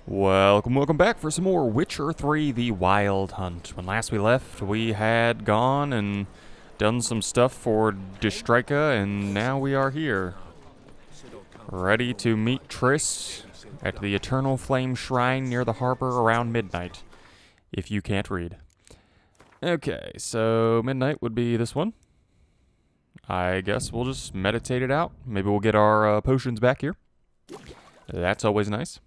Welcome back for some more Witcher 3 The Wild Hunt. When last we left, we had gone and done some stuff for Distrika, and now we are here. Ready to meet Triss at the Eternal Flame Shrine near the harbor around midnight, if you can't read. Okay, so midnight would be this one. I guess we'll just meditate it out. Maybe we'll get our potions back here. That's always nice.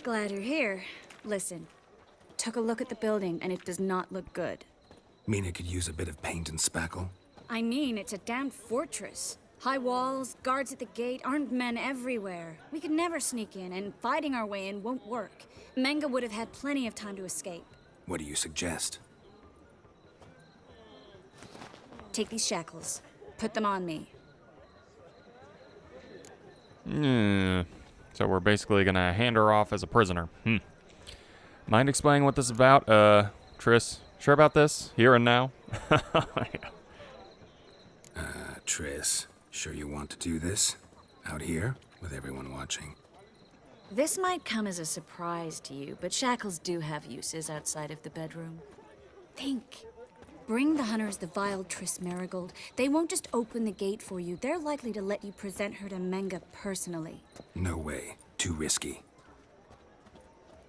Glad you're here. Listen, took a look at the building and it does not look good. Mean it could use a bit of paint and spackle? I mean, it's a damned fortress. High walls, guards at the gate, armed men everywhere. We could never sneak in, and fighting our way in won't work. Menga would have had plenty of time to escape. What do you suggest? Take these shackles. Put them on me. So we're basically gonna hand her off as a prisoner. Mind explaining what this is about? Triss, sure about this? Here and now? Triss, sure you want to do this? Out here, with everyone watching? This might come as a surprise to you, but shackles do have uses outside of the bedroom. Think. Bring the hunters the vile Triss Merigold. They won't just open the gate for you. They're likely to let you present her to Menga personally. No way. Too risky.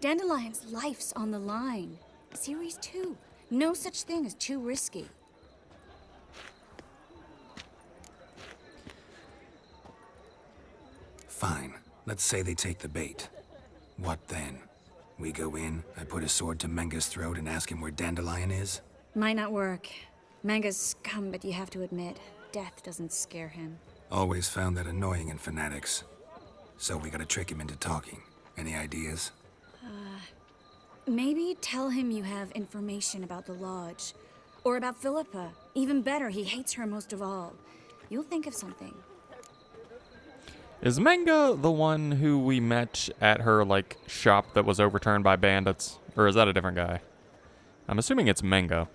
Dandelion's life's on the line. Series 2. No such thing as too risky. Fine. Let's say they take the bait. What then? We go in, I put a sword to Menga's throat and ask him where Dandelion is? Might not work. Menga's scum, but you have to admit, death doesn't scare him. Always found that annoying in fanatics. So we gotta trick him into talking. Any ideas? Maybe tell him you have information about the Lodge. Or about Philippa. Even better, he hates her most of all. You'll think of something. Is Menga the one who we met at her, shop that was overturned by bandits? Or is that a different guy? I'm assuming it's Menga.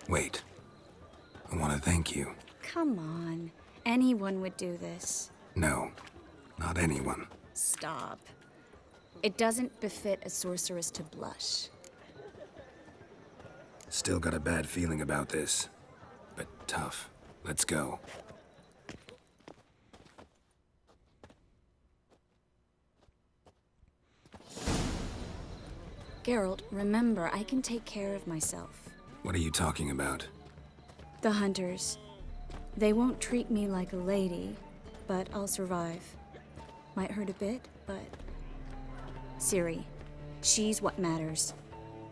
Wait. I want to thank you. Come on. Anyone would do this. No. Not anyone. Stop. It doesn't befit a sorceress to blush. Still got a bad feeling about this. But tough. Let's go. Geralt, remember, I can take care of myself. What are you talking about? The hunters. They won't treat me like a lady, but I'll survive. Might hurt a bit, but... Ciri, she's what matters.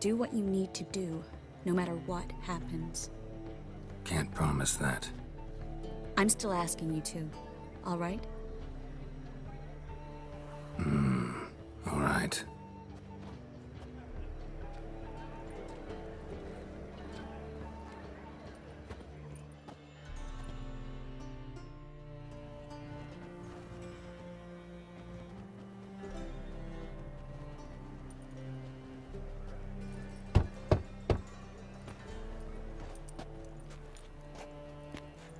Do what you need to do, no matter what happens. Can't promise that. I'm still asking you to, all right? All right.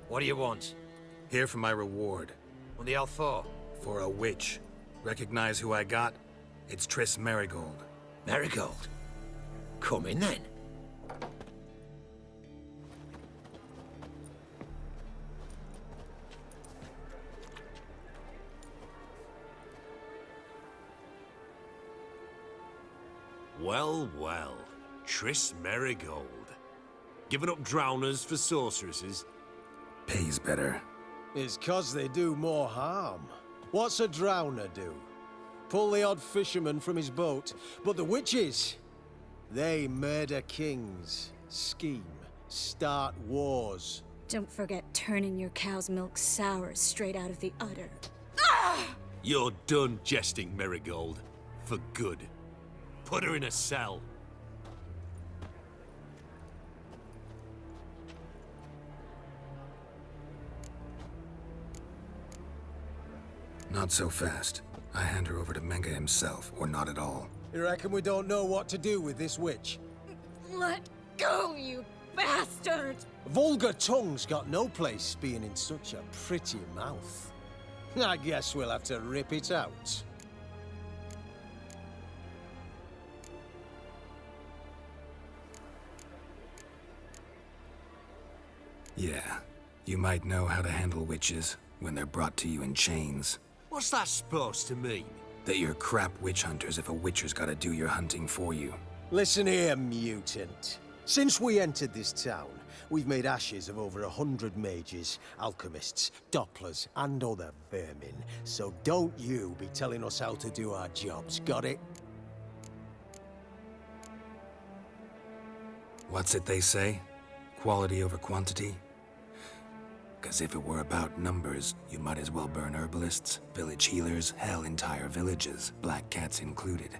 What do you want? Here for my reward. What the hell for? For a witch. Recognize who I got? It's Triss Merigold. Merigold. Come in then. Well, well. Triss Merigold. Giving up drowners for sorceresses? Pays better. It's 'cause they do more harm. What's a drowner do? Pull the odd fisherman from his boat. But the witches, they murder kings, scheme, start wars. Don't forget turning your cow's milk sour straight out of the udder. You're done jesting, Merigold. For good. Put her in a cell. Not so fast. I hand her over to Menga himself, or not at all. You reckon we don't know what to do with this witch? Let go, you bastard! Vulgar tongue's got no place being in such a pretty mouth. I guess we'll have to rip it out. Yeah, you might know how to handle witches when they're brought to you in chains. What's that supposed to mean? That you're crap witch hunters if a witcher's gotta do your hunting for you. Listen here, mutant. Since we entered this town, we've made ashes of over 100 mages, alchemists, dopplers, and other vermin. So don't you be telling us how to do our jobs, got it? What's it they say? Quality over quantity? 'Cause if it were about numbers, you might as well burn herbalists, village healers, hell, entire villages, black cats included.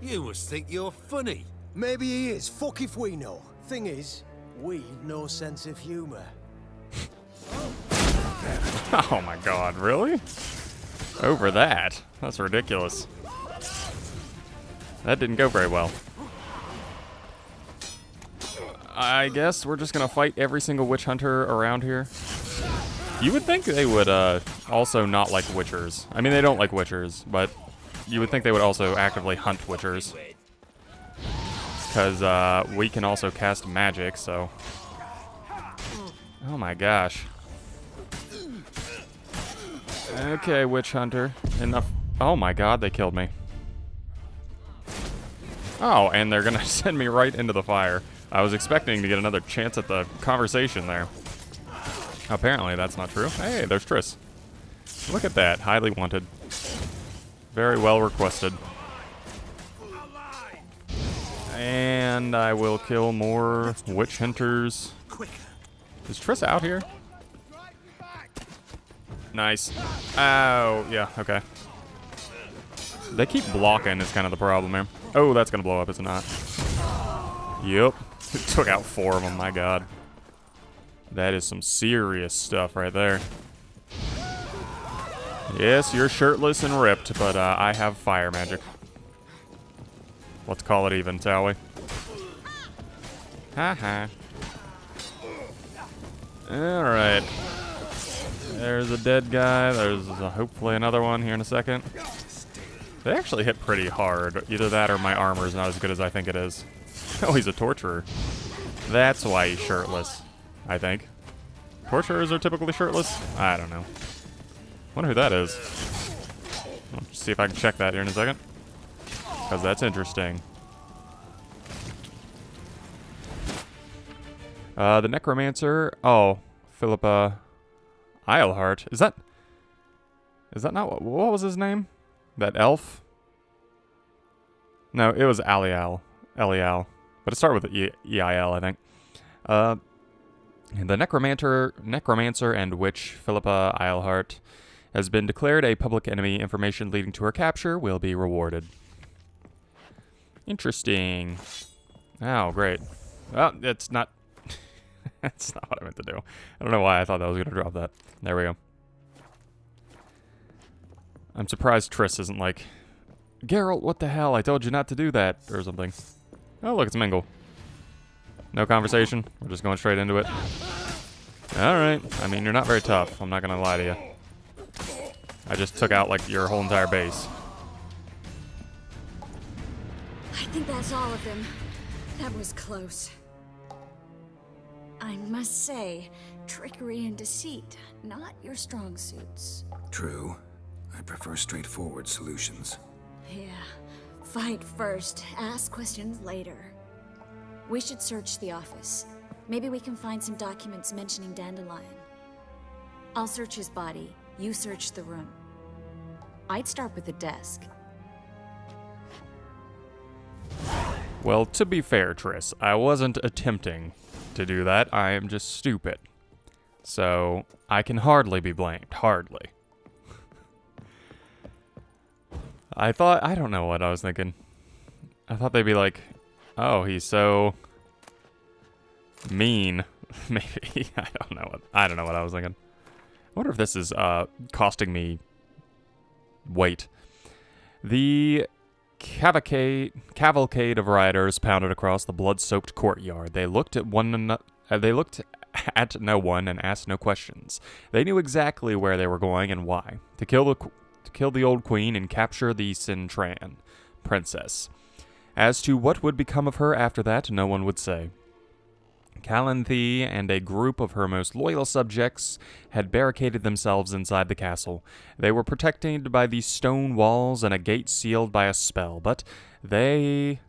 You must think you're funny. Maybe he is. Fuck if we know. Thing is, we've no sense of humor. Oh my god, really? Over that? That's ridiculous. That didn't go very well. I guess we're just gonna fight every single witch hunter around here. You would think they would also not like witchers. I mean, they don't like witchers, but you would think they would also actively hunt witchers. Because we can also cast magic, so... Oh my gosh. Okay, witch hunter. Enough. Oh my god, they killed me. Oh, and they're gonna send me right into the fire. I was expecting to get another chance at the conversation there. Apparently, that's not true. Hey, there's Triss. Look at that. Highly wanted. Very well requested. And I will kill more witch hunters. Is Triss out here? Nice. Oh, yeah, okay. They keep blocking is kind of the problem here. Oh, that's going to blow up, is it not? Yep. It took out 4 of them, my god. That is some serious stuff right there. Yes, you're shirtless and ripped, but I have fire magic. Let's call it even, shall we? Haha. Alright. There's a dead guy. There's hopefully another one here in a second. They actually hit pretty hard. Either that or my armor is not as good as I think it is. Oh, he's a torturer. That's why he's shirtless, I think. Torturers are typically shirtless? I don't know. Wonder who that is. Let's see if I can check that here in a second. Because that's interesting. The Necromancer. Oh, Philippa Eilhart. Is that not what was his name? That elf? No, it was Elial. But it started with E-I-L, I think. The Necromancer and witch Philippa Eilhart has been declared a public enemy. Information leading to her capture will be rewarded. Interesting. Oh, great. Well, it's not... That's not what I meant to do. I don't know why I thought that was going to drop that. There we go. I'm surprised Triss isn't like, Geralt, what the hell? I told you not to do that, or something. Oh, look, it's Mingle. No conversation. We're just going straight into it. Alright. I mean, you're not very tough. I'm not going to lie to you. I just took out, like, your whole entire base. I think that's all of them. That was close. I must say, trickery and deceit, not your strong suits. True. I prefer straightforward solutions. Yeah. Fight first, ask questions later. We should search the office. Maybe we can find some documents mentioning Dandelion. I'll search his body. You search the room. I'd start with the desk. Well, to be fair, Triss, I wasn't attempting to do that. I am just stupid. So, I can hardly be blamed. Hardly. I don't know what I was thinking. I thought they'd be like, oh, he's so mean. Maybe. I don't know what I was thinking. I wonder if this is costing me weight. The cavalcade of riders pounded across the blood-soaked courtyard. They looked at no one and asked no questions. They knew exactly where they were going and why. To kill the old queen and capture the Sintran princess. As to what would become of her after that, no one would say. Calanthe and a group of her most loyal subjects had barricaded themselves inside the castle. They were protected by these stone walls and a gate sealed by a spell, but they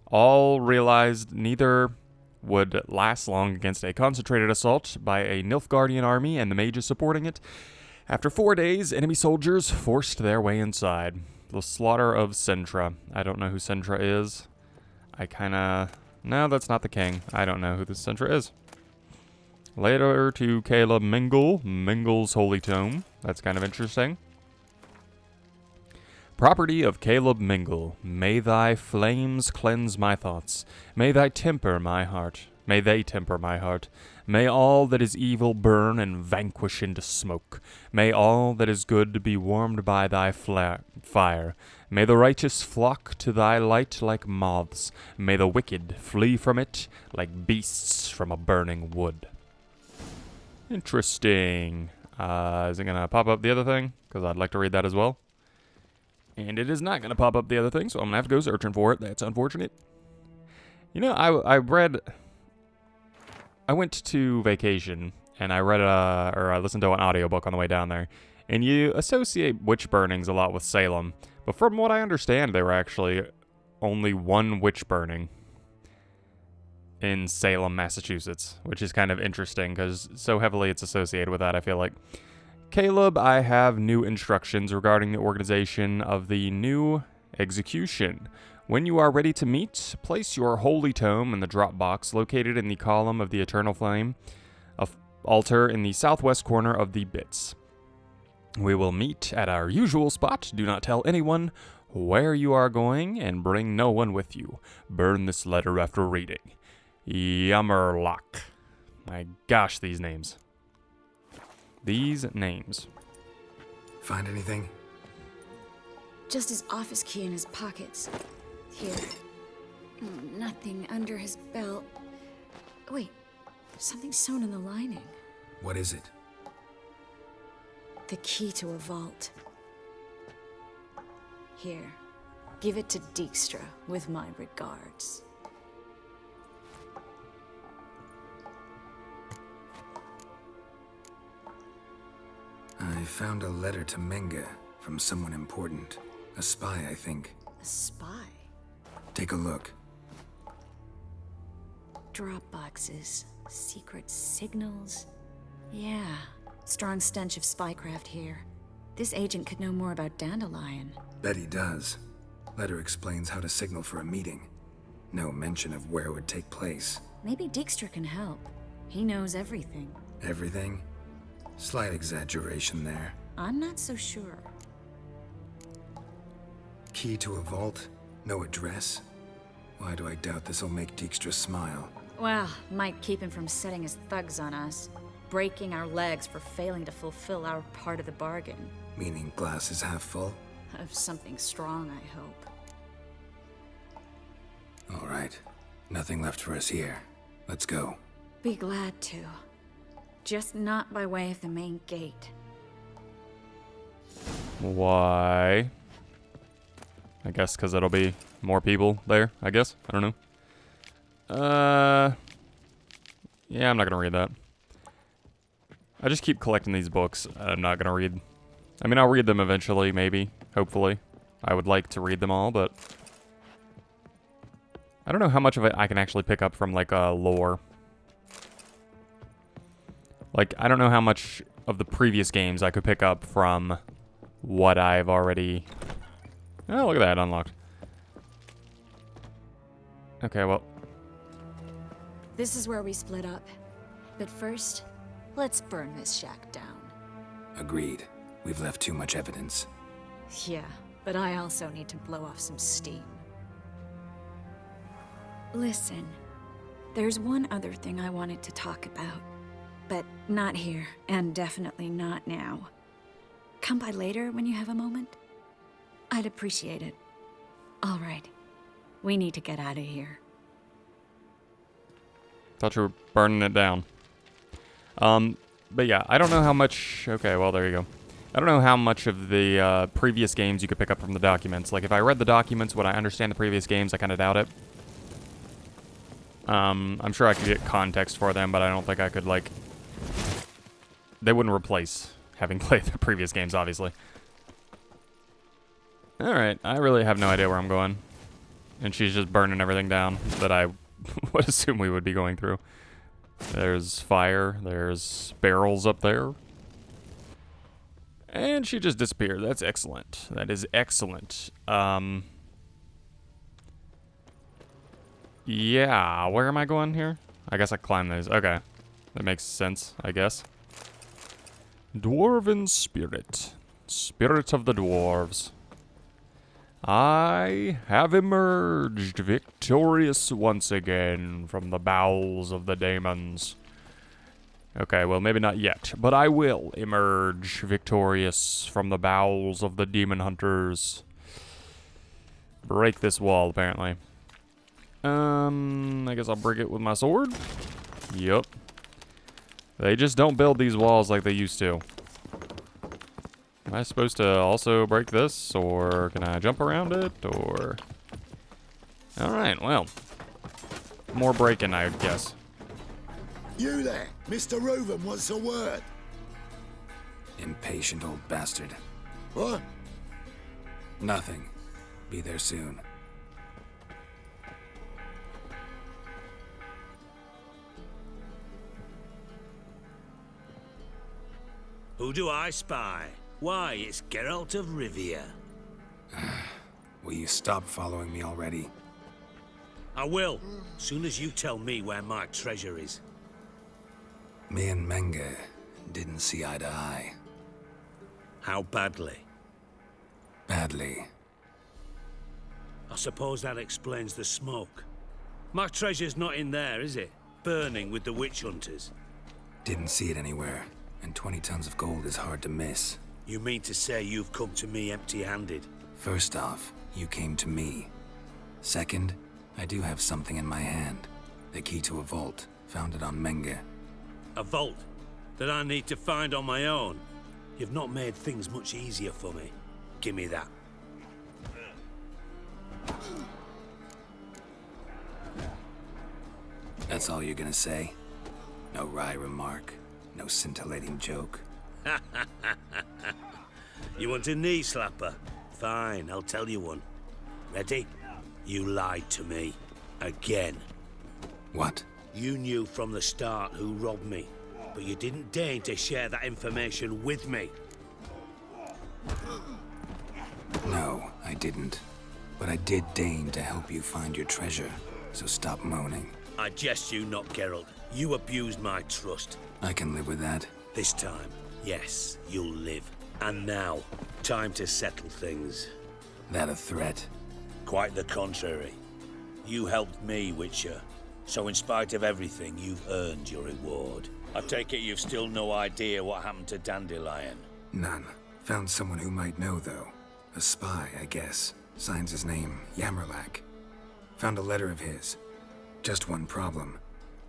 all realized neither would last long against a concentrated assault by a Nilfgaardian army and the mages supporting it. After 4 days, enemy soldiers forced their way inside. The slaughter of Sintra. I don't know who Sintra is. No, that's not the king. I don't know who this Sintra is. Later to Caleb Mingle, Mingle's Holy Tome. That's kind of interesting. Property of Caleb Mingle, may thy flames cleanse my thoughts. May they temper my heart. May all that is evil burn and vanquish into smoke. May all that is good be warmed by thy fire. May the righteous flock to thy light like moths. May the wicked flee from it like beasts from a burning wood. Interesting. Is it going to pop up the other thing? Because I'd like to read that as well. And it is not going to pop up the other thing, so I'm going to have to go searching for it. That's unfortunate. You know, I went to vacation, and I read I listened to an audiobook on the way down there. And you associate witch burnings a lot with Salem. But from what I understand, there were actually only one witch burning in Salem, Massachusetts, which is kind of interesting because so heavily it's associated with that, I feel like. Caleb, I have new instructions regarding the organization of the new execution. When you are ready to meet, place your holy tome in the drop box located in the column of the Eternal Flame, altar in the southwest corner of the bits. We will meet at our usual spot. Do not tell anyone where you are going, and bring no one with you. Burn this letter after reading. Yammerlock. My gosh, these names. Find anything? Just his office key in his pockets. Here. Nothing under his belt. Wait, something sewn in the lining. What is it? The key to a vault. Here. Give it to Dijkstra with my regards. I found a letter to Menge from someone important. A spy, I think. A spy? Take a look. Drop boxes. Secret signals. Yeah. Strong stench of spycraft here. This agent could know more about Dandelion. Bet he does. Letter explains how to signal for a meeting. No mention of where it would take place. Maybe Dijkstra can help. He knows everything. Everything? Slight exaggeration there. I'm not so sure. Key to a vault? No address? Why do I doubt this'll make Dijkstra smile? Well, might keep him from setting his thugs on us. Breaking our legs for failing to fulfill our part of the bargain. Meaning glass is half full? Of something strong, I hope. All right. Nothing left for us here. Let's go. Be glad to. Just not by way of the main gate. Why? I guess because it'll be more people there, I guess. I don't know. Yeah, I'm not gonna read that. I just keep collecting these books. I'm not gonna read. I mean, I'll read them eventually, maybe. Hopefully. I would like to read them all, but I don't know how much of it I can actually pick up from, like, lore. Like, I don't know how much of the previous games I could pick up from what I've already... Oh, look at that, unlocked. Okay, well... This is where we split up. But first, let's burn this shack down. Agreed. We've left too much evidence. Yeah, but I also need to blow off some steam. Listen, there's one other thing I wanted to talk about. But not here, and definitely not now. Come by later when you have a moment? I'd appreciate it. All right. We need to get out of here. Thought you were burning it down. But yeah, I don't know how much... Okay, well, there you go. I don't know how much of the previous games you could pick up from the documents. Like, if I read the documents, would I understand the previous games? I kind of doubt it. I'm sure I could get context for them, but I don't think I could, like... They wouldn't replace having played the previous games, obviously. Alright, I really have no idea where I'm going. And she's just burning everything down that I would assume we would be going through. There's fire, there's barrels up there. And she just disappeared. That's excellent. That is excellent. Yeah, where am I going here? I guess I climb these. Okay. That makes sense, I guess. Dwarven spirit. Spirit of the dwarves. I have emerged victorious once again from the bowels of the demons. Okay, well, maybe not yet, but I will emerge victorious from the bowels of the demon hunters. Break this wall, apparently. I guess I'll break it with my sword. Yup. They just don't build these walls like they used to. Am I supposed to also break this, or can I jump around it, or... Alright, well. More breaking, I guess. You there, Mr. Reuven wants a word. Impatient old bastard. What? Nothing. Be there soon. Who do I spy? Why, it's Geralt of Rivia. Will you stop following me already? I will, soon as you tell me where my treasure is. Me and Menge didn't see eye to eye. How badly? Badly. I suppose that explains the smoke. My treasure's not in there, is it? Burning with the witch hunters. Didn't see it anywhere, and 20 tons of gold is hard to miss. You mean to say you've come to me empty-handed? First off, you came to me. Second, I do have something in my hand. The key to a vault, found it on Menge. A vault that I need to find on my own? You've not made things much easier for me. Give me that. That's all you're gonna say? No wry remark, no scintillating joke. You want a knee slapper? Fine, I'll tell you one. Ready? You lied to me. Again. What? You knew from the start who robbed me, but you didn't deign to share that information with me. No, I didn't. But I did deign to help you find your treasure, so stop moaning. I jest you not, Geralt. You abused my trust. I can live with that. This time, yes, you'll live. And now, time to settle things. That a threat? Quite the contrary. You helped me, Witcher. So in spite of everything, you've earned your reward. I take it you've still no idea what happened to Dandelion. None. Found someone who might know, though. A spy, I guess. Signs his name, Yamerlak. Found a letter of his. Just one problem.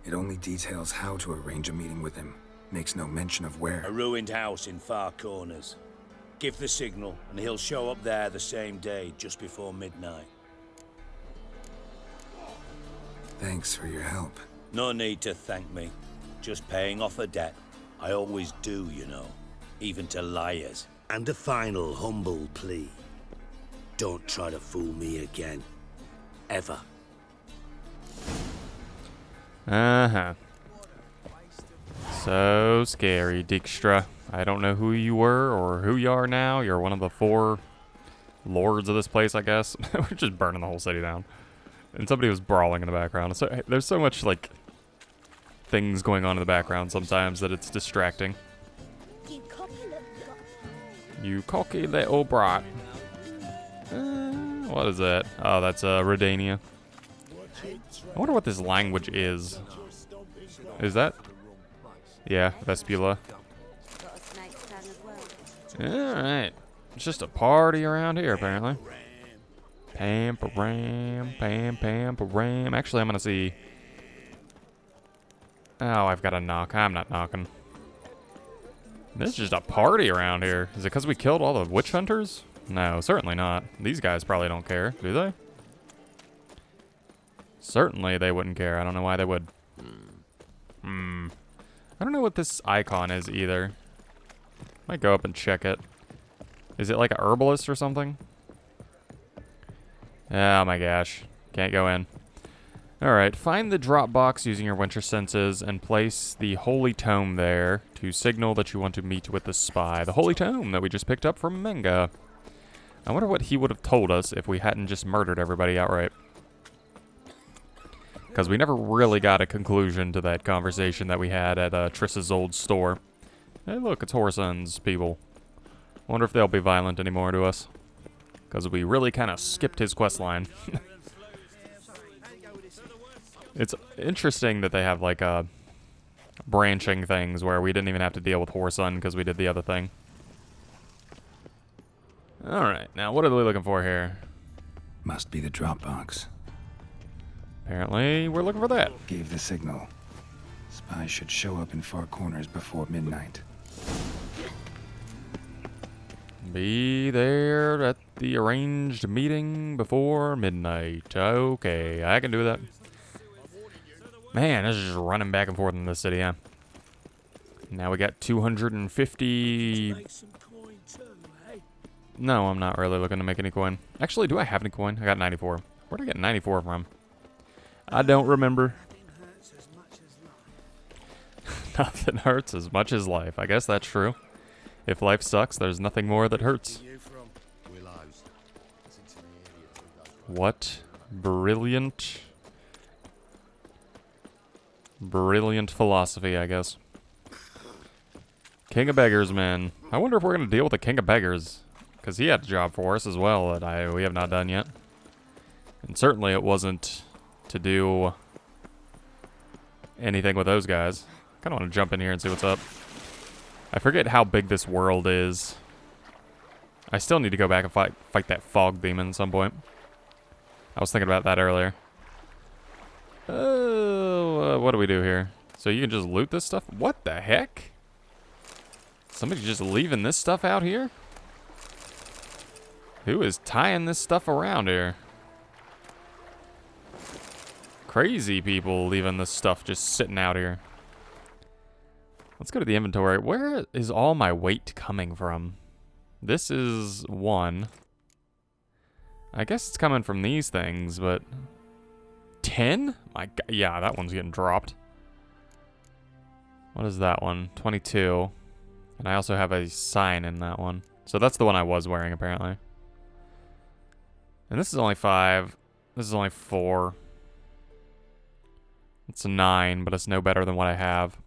It only details how to arrange a meeting with him. Makes no mention of where. A ruined house in Far Corners. Give the signal, and he'll show up there the same day, just before midnight. Thanks for your help. No need to thank me. Just paying off a debt. I always do, you know. Even to liars. And a final humble plea. Don't try to fool me again. Ever. Uh-huh. So scary, Dijkstra. I don't know who you were or who you are now. You're one of the 4 lords of this place, I guess. We're just burning the whole city down. And somebody was brawling in the background. So there's so much, like, things going on in the background sometimes that it's distracting. You cocky little brat. What is that? Oh, that's Redania. I wonder what this language is. Is that? Yeah, Vespula. Alright. It's just a party around here, apparently. Pam-pa-ram, pam-pam-pa-ram. Actually, I'm gonna see... Oh, I've got to knock. I'm not knocking. This is just a party around here. Is it because we killed all the witch hunters? No, certainly not. These guys probably don't care, do they? Certainly they wouldn't care. I don't know why they would. I don't know what this icon is either. Might go up and check it. Is it like a herbalist or something? Oh my gosh. Can't go in. Alright, find the drop box using your winter senses and place the holy tome there to signal that you want to meet with the spy. The holy tome that we just picked up from Menga. I wonder what he would have told us if we hadn't just murdered everybody outright. Because we never really got a conclusion to that conversation that we had at Triss's old store. Hey look, it's Whoreson's people. Wonder if they'll be violent anymore to us. Because we really kind of skipped his quest line. It's interesting that they have like branching things where we didn't even have to deal with Whoreson because we did the other thing. Alright, now what are we looking for here? Must be the Dropbox. Apparently, we're looking for that. Gave the signal. Spies should show up in far corners before midnight. Be there at the arranged meeting before midnight. Okay, I can do that. Man, this is just running back and forth in this city, huh? Now we got 250... No, I'm not really looking to make any coin. Actually, do I have any coin? I got 94. Where'd I get 94 from? I don't remember. Nothing hurts as much as life. I guess that's true. If life sucks, there's nothing more that hurts. What brilliant philosophy, I guess. King of Beggars, man. I wonder if we're going to deal with the King of Beggars. Because he had a job for us as well that we have not done yet. And certainly it wasn't to do anything with those guys. Kind of want to jump in here and see what's up. I forget how big this world is. I still need to go back and fight that fog demon at some point. I was thinking about that earlier. What do we do here? So you can just loot this stuff? What the heck? Somebody just leaving this stuff out here? Who is tying this stuff around here? Crazy people leaving this stuff just sitting out here. Let's go to the inventory. Where is all my weight coming from? This is 1. I guess it's coming from these things, but 10? My God, yeah, that one's getting dropped. What is that one? 22. And I also have a sign in that one. So that's the one I was wearing, apparently. And this is only 5. This is only 4. It's a 9, but it's no better than what I have.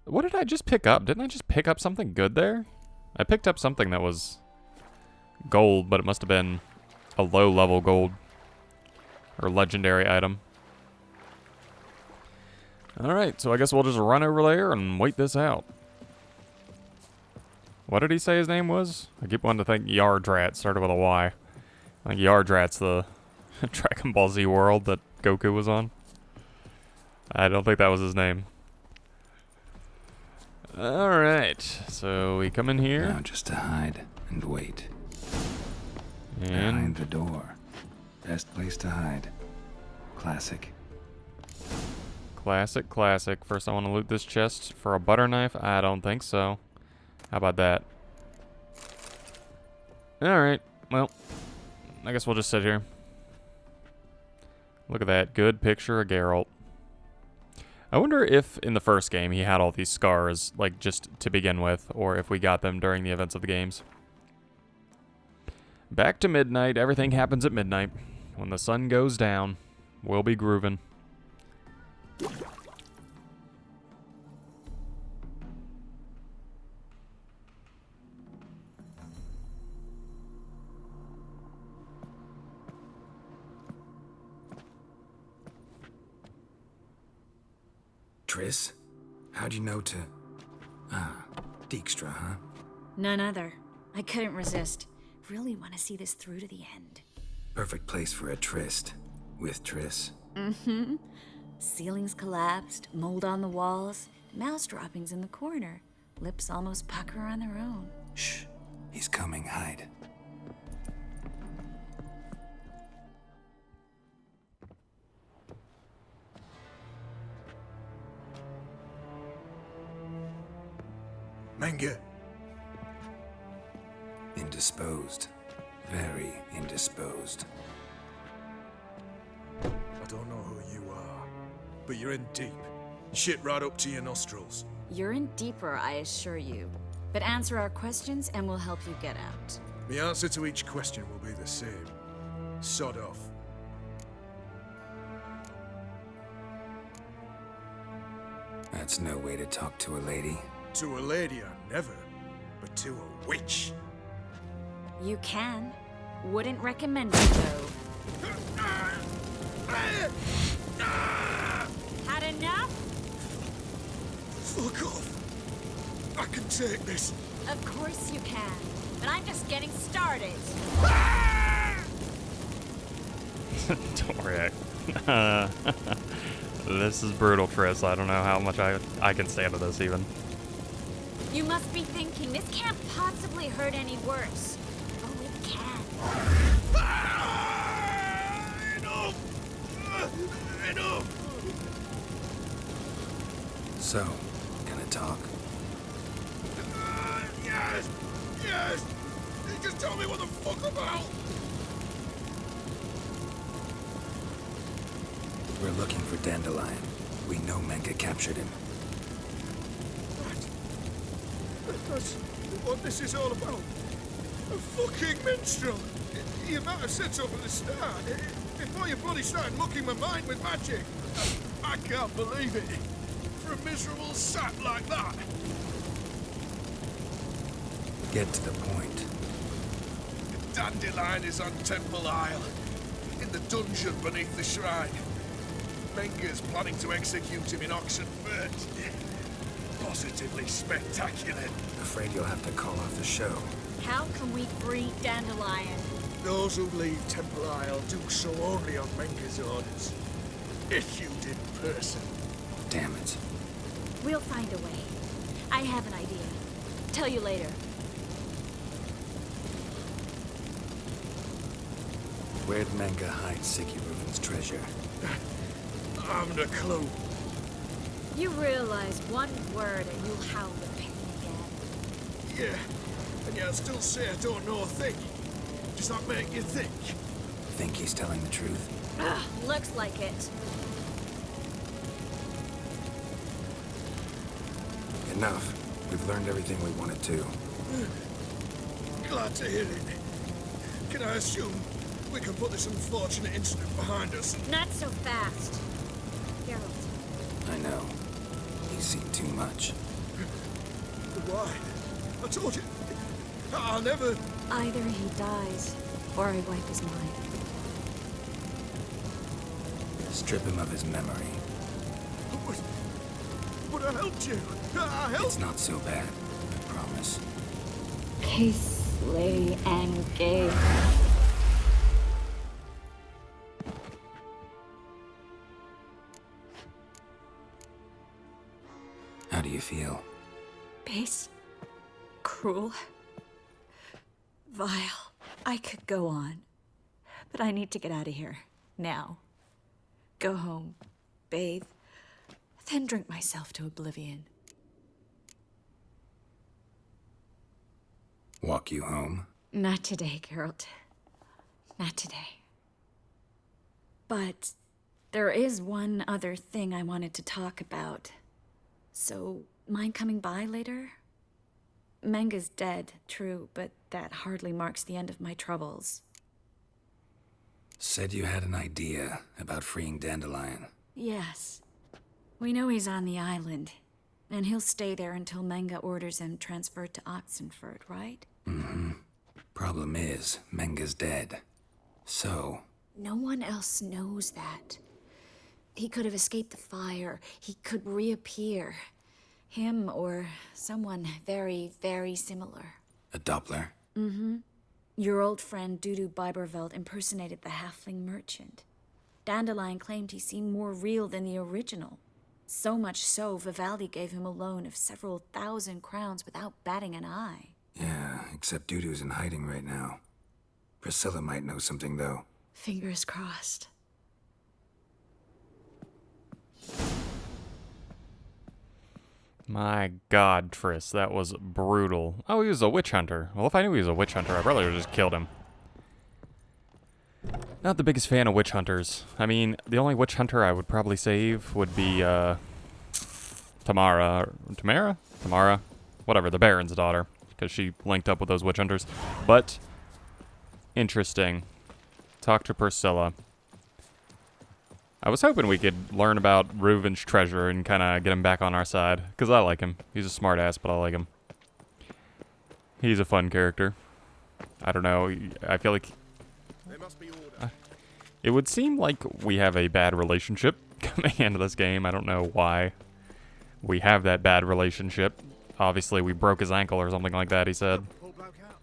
What did I just pick up? Didn't I just pick up something good there? I picked up something that was gold, but it must have been a low-level gold. Or legendary item. Alright, so I guess we'll just run over there and wait this out. What did he say his name was? I keep wanting to think Yardrat, started with a Y. I think Yardrat's the Dragon Ball Z world that Goku was on. I don't think that was his name. Alright, so we come in here. Now just to hide and wait. And Behind the door. Best place to hide. Classic. classic, classic. First I want to loot this chest for a butter knife. I don't think so. How about that? Alright, well, I guess we'll just sit here. Look at that, good picture of Geralt. I wonder if in the first game he had all these scars, like just to begin with, or if we got them during the events of the games. Back to midnight, everything happens at midnight. When the sun goes down, we'll be grooving. Triss? How'd you know to... Ah, Dijkstra, huh? None other. I couldn't resist. Really want to see this through to the end. Perfect place for a tryst. With Triss. Mm-hmm. Ceilings collapsed, mold on the walls. mouse droppings in the corner. Lips almost pucker on their own. Shh. He's coming. Hide. Menge, Indisposed. Very indisposed. I don't know who you are, but you're in deep. Shit right up to your nostrils. You're in deeper, I assure you. But answer our questions and we'll help you get out. The answer to each question will be the same. Sod off. That's no way to talk to a lady. To a lady, I never. But to a witch. You can. Wouldn't recommend it, though. Had enough? Fuck off. I can take this. Of course you can. But I'm just getting started. Don't worry. This is brutal, Triss. I don't know how much I can stand to this even. You must be thinking, this can't possibly hurt any worse. Oh, it can. Enough! So, gonna talk? Yes! Yes! Just tell me what the fuck about! We're looking for Dandelion. We know Menge captured him. That's what this is all about. A fucking minstrel! You might have said so from the start. Before you bloody started mucking my mind with magic. I can't believe it. For a miserable sap like that. Get to the point. Dandelion is on Temple Isle. In the dungeon beneath the shrine. Menge's planning to execute him in Oxenfurt. Positively spectacular. Afraid you'll have to call off the show. How can we free Dandelion? Those who leave Temple Isle do so only on Menge's orders. Issued in person. Damn it. We'll find a way. I have an idea. Tell you later. Where'd Menge hide Sicky Reuven's treasure? I haven't a clue. You realize one word and you'll howl the pain again. Yeah, and yet I still say I don't know a thing. Does that make you think? Think he's telling the truth? Ugh, looks like it. Enough. We've learned everything we wanted to. Glad to hear it. Can I assume we can put this unfortunate incident behind us? Not so fast. Geralt. I know. He's seen too much. Why? I told you. I'll never... Either he dies, or I wipe his mind. Strip him of his memory. But I helped you. I helped. It's not so bad. I promise. Kiss, lay, and gay. How do you feel? Base. Cruel. Vile. I could go on. But I need to get out of here. Now. Go home. Bathe. Then drink myself to oblivion. Walk you home? Not today, Geralt. Not today. But there is one other thing I wanted to talk about. So, mind coming by later? Menge's dead, true, but that hardly marks the end of my troubles. Said you had an idea about freeing Dandelion. Yes. We know he's on the island, and he'll stay there until Menge orders him transferred to Oxenfurt, right? Mm-hmm. Problem is, Menge's dead. So... No one else knows that. He could have escaped the fire. He could reappear. Him or someone very, very similar. A Doppler? Mm-hmm. Your old friend Dudu Biberveld impersonated the halfling merchant. Dandelion claimed he seemed more real than the original. So much so, Vivaldi gave him a loan of several thousand crowns without batting an eye. Yeah, except Dudu's in hiding right now. Priscilla might know something, though. Fingers crossed. My God, Triss, that was brutal. Oh, he was a witch hunter. Well, if I knew he was a witch hunter, I probably would have just killed him. Not the biggest fan of witch hunters. I mean, the only witch hunter I would probably save would be, Tamara. Tamara? Whatever, the Baron's daughter. Because she linked up with those witch hunters. But, interesting. Talk to Priscilla. I was hoping we could learn about Reuven's treasure and kind of get him back on our side. Because I like him. He's a smartass, but I like him. He's a fun character. I don't know. I feel like... There must be order. It would seem like we have a bad relationship coming into this game. I don't know why we have that bad relationship. Obviously, we broke his ankle or something like that, he said. Pull bloke out.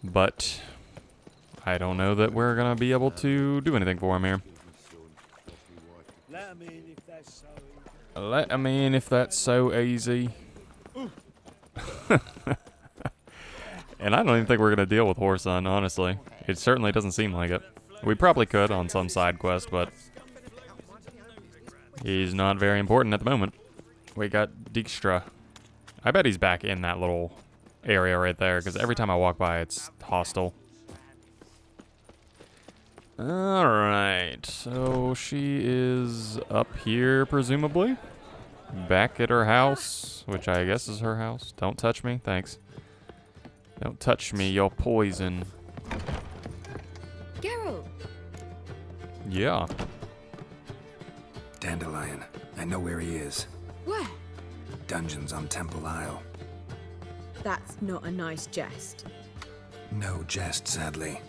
But I don't know that we're going to be able to do anything for him here. Let 'em in if that's so. Let him in if that's so easy. And I don't even think we're going to deal with Horson, honestly. It certainly doesn't seem like it. We probably could on some side quest, but he's not very important at the moment. We got Dijkstra. I bet he's back in that little area right there, because every time I walk by, it's hostile. Alright, so she is up here, presumably. Back at her house, which I guess is her house. Don't touch me, thanks. Don't touch me, you're poison. Geralt! Yeah. Dandelion. I know where he is. Where? Dungeons on Temple Isle. That's not a nice jest. No jest, sadly.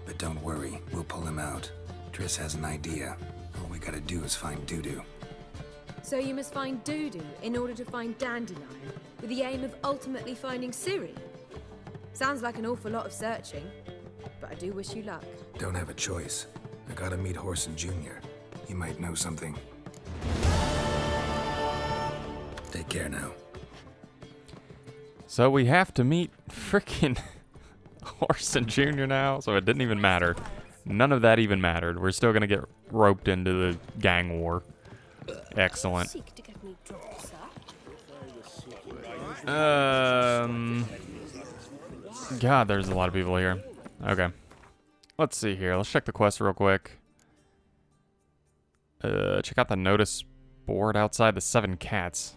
But don't worry, we'll pull him out. Triss has an idea. All we gotta do is find Dudu. So you must find Dudu in order to find Dandelion, with the aim of ultimately finding Ciri? Sounds like an awful lot of searching, but I do wish you luck. Don't have a choice. I gotta meet Horson Jr. He might know something. Take care now. So we have to meet frickin' Horson Jr. now, so it didn't even matter. None of that even mattered. We're still gonna get roped into the gang war. Excellent. God, there's a lot of people here. Okay. Let's see here. Let's check the quest real quick. Check out the notice board outside the 7 cats.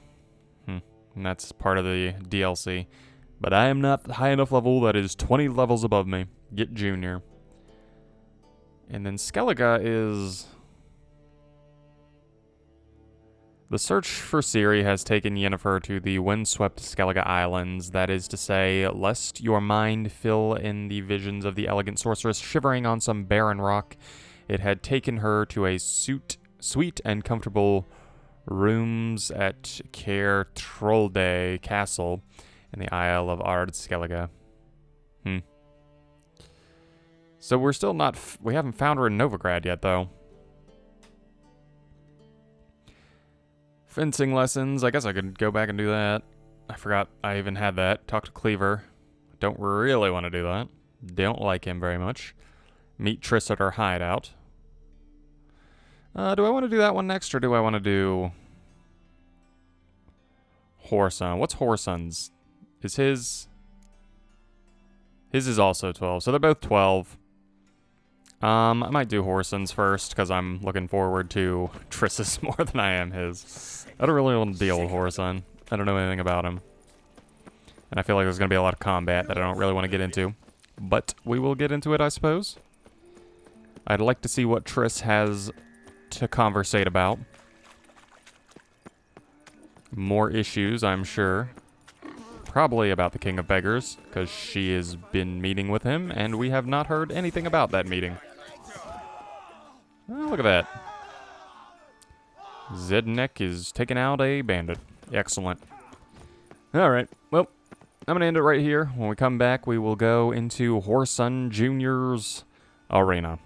And that's part of the DLC. But I am not high enough level. That is 20 levels above me. Get Junior. And then Skellige is... The search for Ciri has taken Yennefer to the windswept Skellige Islands, that is to say, lest your mind fill in the visions of the elegant sorceress shivering on some barren rock, it had taken her to a sweet and comfortable rooms at Caer Trolde Castle in the Isle of Ard Skellige. So we're still not... we haven't found her in Novigrad yet, though. Fencing lessons. I guess I could go back and do that. I forgot I even had that. Talk to Cleaver. Don't really want to do that. Don't like him very much. Meet Triss at her hideout. Do I want to do that one next, or do I want to do... Whoreson? What's Whoreson's? Is his... His is also 12, so they're both 12. I might do Whoreson's first, because I'm looking forward to Triss's more than I am his. I don't really want to deal with Whoreson. I don't know anything about him. And I feel like there's going to be a lot of combat that I don't really want to get into. But we will get into it, I suppose. I'd like to see what Triss has to conversate about. More issues, I'm sure. Probably about the King of Beggars, because she has been meeting with him, and we have not heard anything about that meeting. Oh, look at that. Zednek is taking out a bandit. Excellent. Alright, well, I'm going to end it right here. When we come back, we will go into Whoreson Jr.'s arena.